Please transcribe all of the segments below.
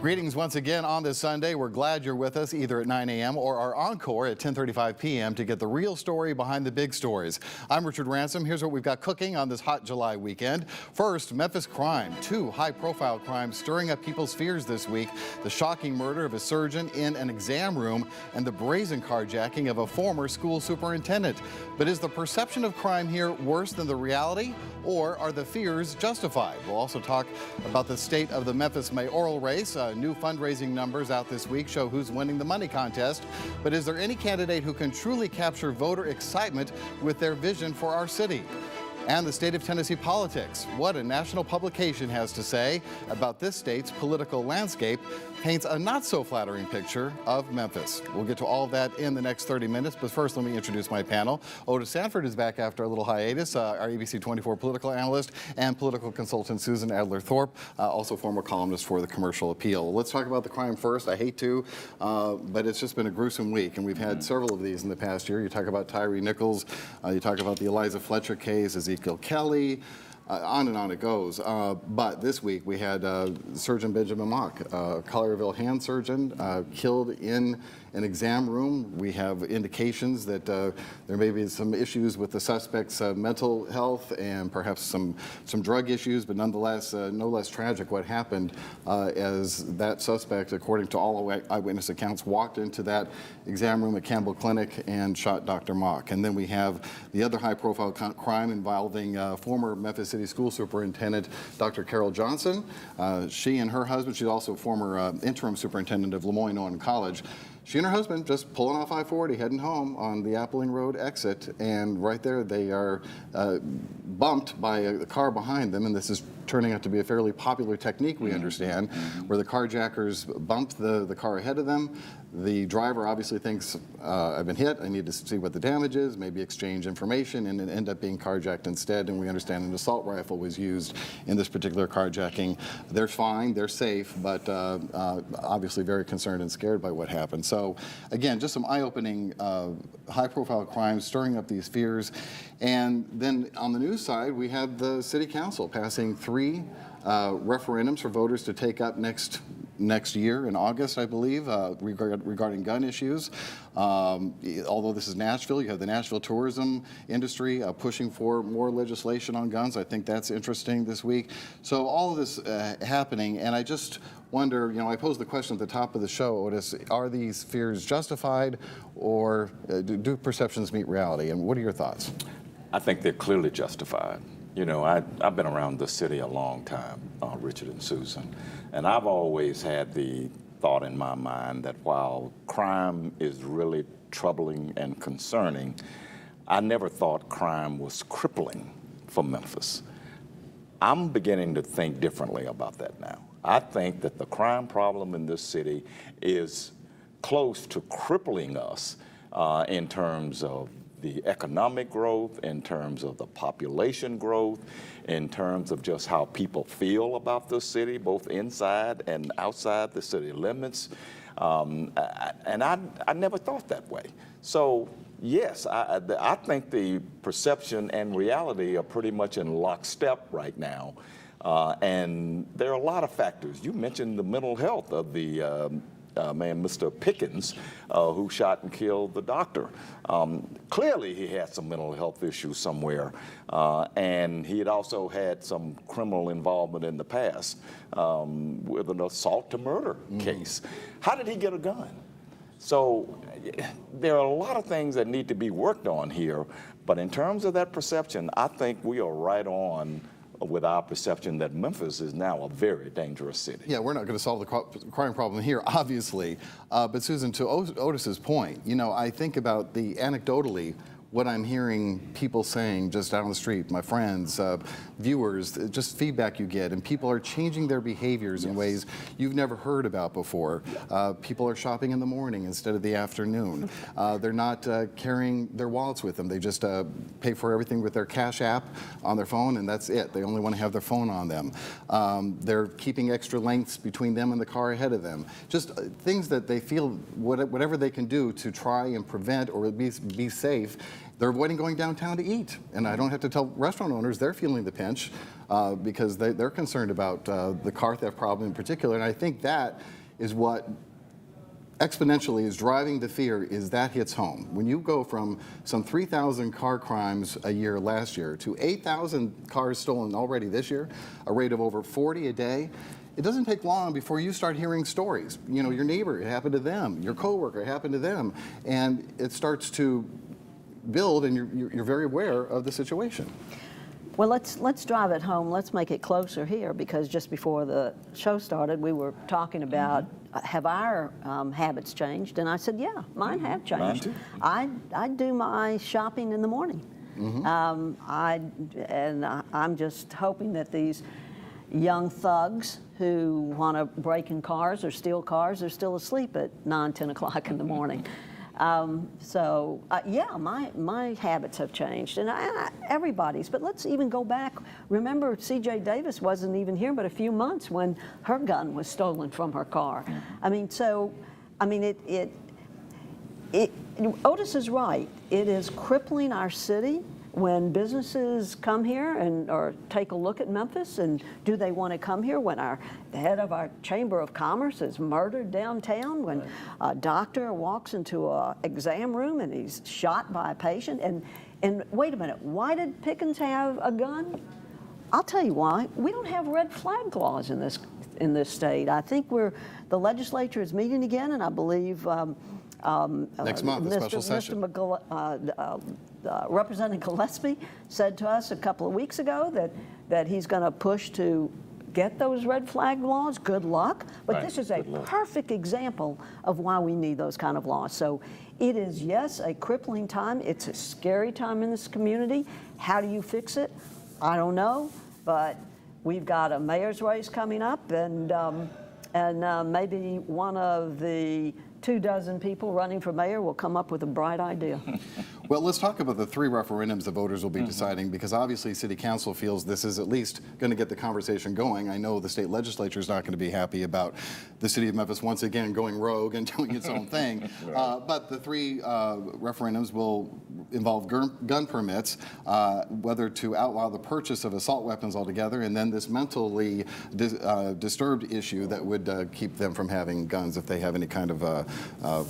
Greetings once again on this Sunday. We're glad you're with us either at 9 a.m. or our encore at 10:35 p.m. to get the real story behind the big stories. I'm Richard Ransom. Here's what we've got cooking on this hot July weekend. First, Memphis crime. Two high-profile crimes stirring up people's fears this week. The shocking murder of a surgeon in an exam room and the brazen carjacking of a former school superintendent. But is the perception of crime here worse than the reality, or are the fears justified? We'll also talk about the state of the Memphis mayoral race. New fundraising numbers out this week show who's winning the money contest. But is there any candidate who can truly capture voter excitement with their vision for our city? And the state of Tennessee politics. What a national publication has to say about this state's political landscape paints a not-so-flattering picture of Memphis. We'll get to all of that in the next 30 minutes, but first let me introduce my panel. Otis Sanford is back after a little hiatus, our ABC24 political analyst and political consultant Susan Adler-Thorpe, also former columnist for the Commercial Appeal. Let's talk about the crime first. I hate to, but it's just been a gruesome week, and we've had several of these in the past year. You talk about Tyree Nichols, you talk about the Eliza Fletcher case, Ezekiel Kelly, on and on it goes. But this week we had Surgeon Benjamin Mock, Collierville hand surgeon, killed in an exam room. We have indications that there may be some issues with the suspect's mental health and perhaps some drug issues, but nonetheless, no less tragic what happened as that suspect, according to all eyewitness accounts, walked into that exam room at Campbell Clinic and shot Dr. Mock. And then we have the other high-profile crime involving former Memphis City School Superintendent Dr. Carol Johnson. She and her husband, she's also former interim superintendent of Lemoyne-Owen College. She and her husband just pulling off I-40, heading home on the Appling Road exit, and right there they are bumped by a car behind them, and this is turning out to be a fairly popular technique, we understand, where the carjackers bump the car ahead of them. The driver obviously thinks, I've been hit, I need to see what the damage is, maybe exchange information, and then end up being carjacked instead. And we understand an assault rifle was used in this particular carjacking. They're fine, they're safe, but obviously very concerned and scared by what happened. So again, just some eye-opening, high-profile crimes stirring up these fears. And then on the news side, we have the city council passing 3 referendums for voters to take up next year in August, I believe, regarding gun issues. Although this is Nashville, you have the Nashville tourism industry pushing for more legislation on guns. I think that's interesting this week. So all of this happening, and I just wonder, you know, I posed the question at the top of the show, Otis, are these fears justified, or do perceptions meet reality? And what are your thoughts? I think they're clearly justified. You know, I've been around the city a long time, Richard and Susan, and I've always had the thought in my mind that while crime is really troubling and concerning, I never thought crime was crippling for Memphis. I'm beginning to think differently about that now. I think that the crime problem in this city is close to crippling us in terms of the economic growth, in terms of the population growth, in terms of just how people feel about the city, both inside and outside the city limits. And I never thought that way. So yes, I think the perception and reality are pretty much in lockstep right now. And there are a lot of factors. You mentioned the mental health of the man, Mr. Pickens, who shot and killed the doctor. Clearly he had some mental health issues somewhere, and he had also had some criminal involvement in the past with an assault to murder case. How did he get a gun? So there are a lot of things that need to be worked on here, but in terms of that perception, I think we are right on with our perception that Memphis is now a very dangerous city. Yeah, we're not going to solve the crime problem here, obviously. But Susan, to Otis's point, you know, I think about anecdotally, what I'm hearing people saying just down the street, my friends, viewers, just feedback you get, and people are changing their behaviors in ways you've never heard about before. People are shopping in the morning instead of the afternoon. They're not carrying their wallets with them. They just pay for everything with their Cash app on their phone, and that's it. They only want to have their phone on them. They're keeping extra lengths between them and the car ahead of them. Just things that they feel whatever they can do to try and prevent or be safe They're avoiding going downtown to eat. And I don't have to tell restaurant owners they're feeling the pinch because they're concerned about the car theft problem in particular. And I think that is what exponentially is driving the fear is that hits home. When you go from some 3,000 car crimes a year last year to 8,000 cars stolen already this year, a rate of over 40 a day, it doesn't take long before you start hearing stories. You know, your neighbor, it happened to them, your coworker, it happened to them, and it starts to build and you're very aware of the situation. Well, let's drive it home. Let's make it closer here, because just before the show started, we were talking about have our habits changed, and I said, yeah, mine have changed. Mine too. I do my shopping in the morning. I'm just hoping that these young thugs who want to break in cars or steal cars are still asleep at 9, 10 o'clock in the morning. Yeah, my habits have changed, and everybody's. But let's even go back. Remember, C.J. Davis wasn't even here but a few months when her gun was stolen from her car. I mean, Otis is right. It is crippling our city. When businesses come here or take a look at Memphis, and do they want to come here when the head of our Chamber of Commerce is murdered downtown, when a doctor walks into an exam room and he's shot by a patient, and wait a minute, why did Pickens have a gun? I'll tell you why. We don't have red flag laws in this state. I think the legislature is meeting again, and I believe next month, the special session. Representative Gillespie said to us a couple of weeks ago that he's going to push to get those red flag laws. Good luck. But this is a perfect example of why we need those kind of laws. So it is, yes, a crippling time. It's a scary time in this community. How do you fix it? I don't know, but we've got a mayor's race coming up, and maybe one of the 24 people running for mayor will come up with a bright idea. Well, let's talk about the 3 referendums the voters will be deciding, because obviously City Council feels this is at least going to get the conversation going. I know the state legislature is not going to be happy about the city of Memphis once again going rogue and doing its own thing. But the 3 referendums will involve gun permits, whether to outlaw the purchase of assault weapons altogether, and then this mentally disturbed issue that would keep them from having guns if they have any kind of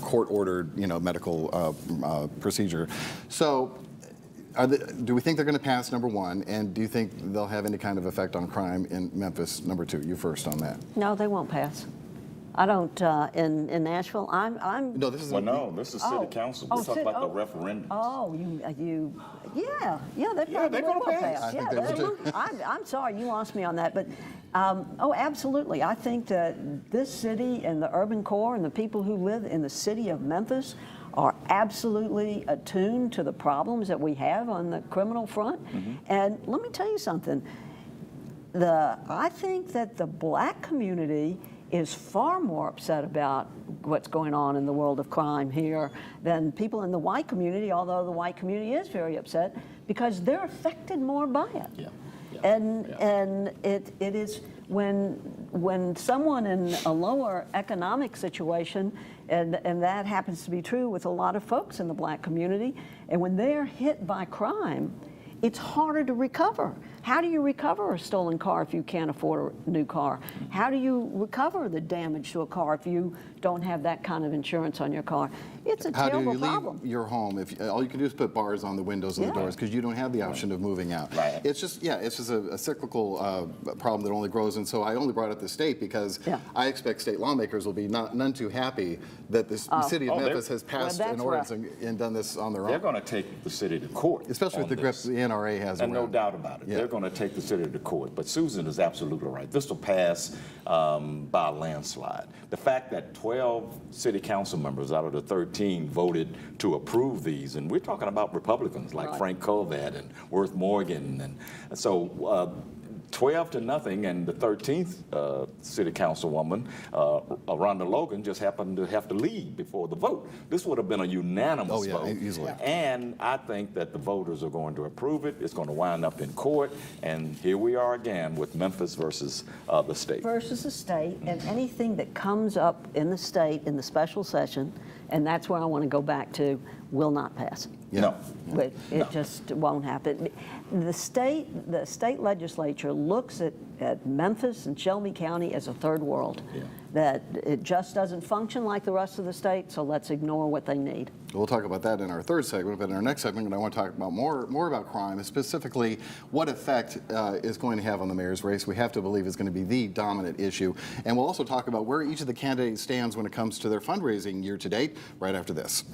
court-ordered, medical procedure. So, do we think they're going to pass, number 1, and do you think they'll have any kind of effect on crime in Memphis, number 2? You first on that. No, they won't pass. I don't. In Nashville, I'm. No, this is. Well, no, this is City Council. We're talking about the referendums. Oh, yeah, they probably will pass. I think they will too. I'm sorry, you lost me on that, but absolutely. I think that this city and the urban core and the people who live in the city of Memphis are absolutely attuned to the problems that we have on the criminal front. And let me tell you something. I think that the black community is far more upset about what's going on in the world of crime here than people in the white community, although the white community is very upset because they're affected more by it. And it is when someone in a lower economic situation, and that happens to be true with a lot of folks in the black community, and when they're hit by crime, it's harder to recover. How do you recover a stolen car if you can't afford a new car? How do you recover the damage to a car if you don't have that kind of insurance on your car? It's a terrible problem. How do you leave your home if all you can do is put bars on the windows and the doors because you don't have the option of moving out? It's just a cyclical problem that only grows. And so I only brought up the state because I expect state lawmakers will be none too happy that the city of Memphis has passed an ordinance and done this on their own. They're going to take the city to court, especially with the grip the NRA has. And no doubt about it, they're going to take the city to court. But Susan is absolutely right. This will pass by a landslide. The fact that 12 city council members out of the 13 voted to approve these, and we're talking about Republicans like Frank Colvat and Worth Morgan, and so 12-0, and the 13th city councilwoman, Rhonda Logan, just happened to have to leave before the vote. This would have been a unanimous vote. Easily. And I think that the voters are going to approve it. It's going to wind up in court, and here we are again with Memphis versus the state. Versus the state, and anything that comes up in the state in the special session, and that's where I want to go back to. will not pass. No. It just won't happen. The state legislature looks at Memphis and Shelby County as a third world, that it just doesn't function like the rest of the state, so let's ignore what they need. We'll talk about that in our third segment, but in our next segment, I want to talk about more about crime, and specifically what effect is going to have on the mayor's race. We have to believe is going to be the dominant issue. And we'll also talk about where each of the candidates stands when it comes to their fundraising year to date, right after this.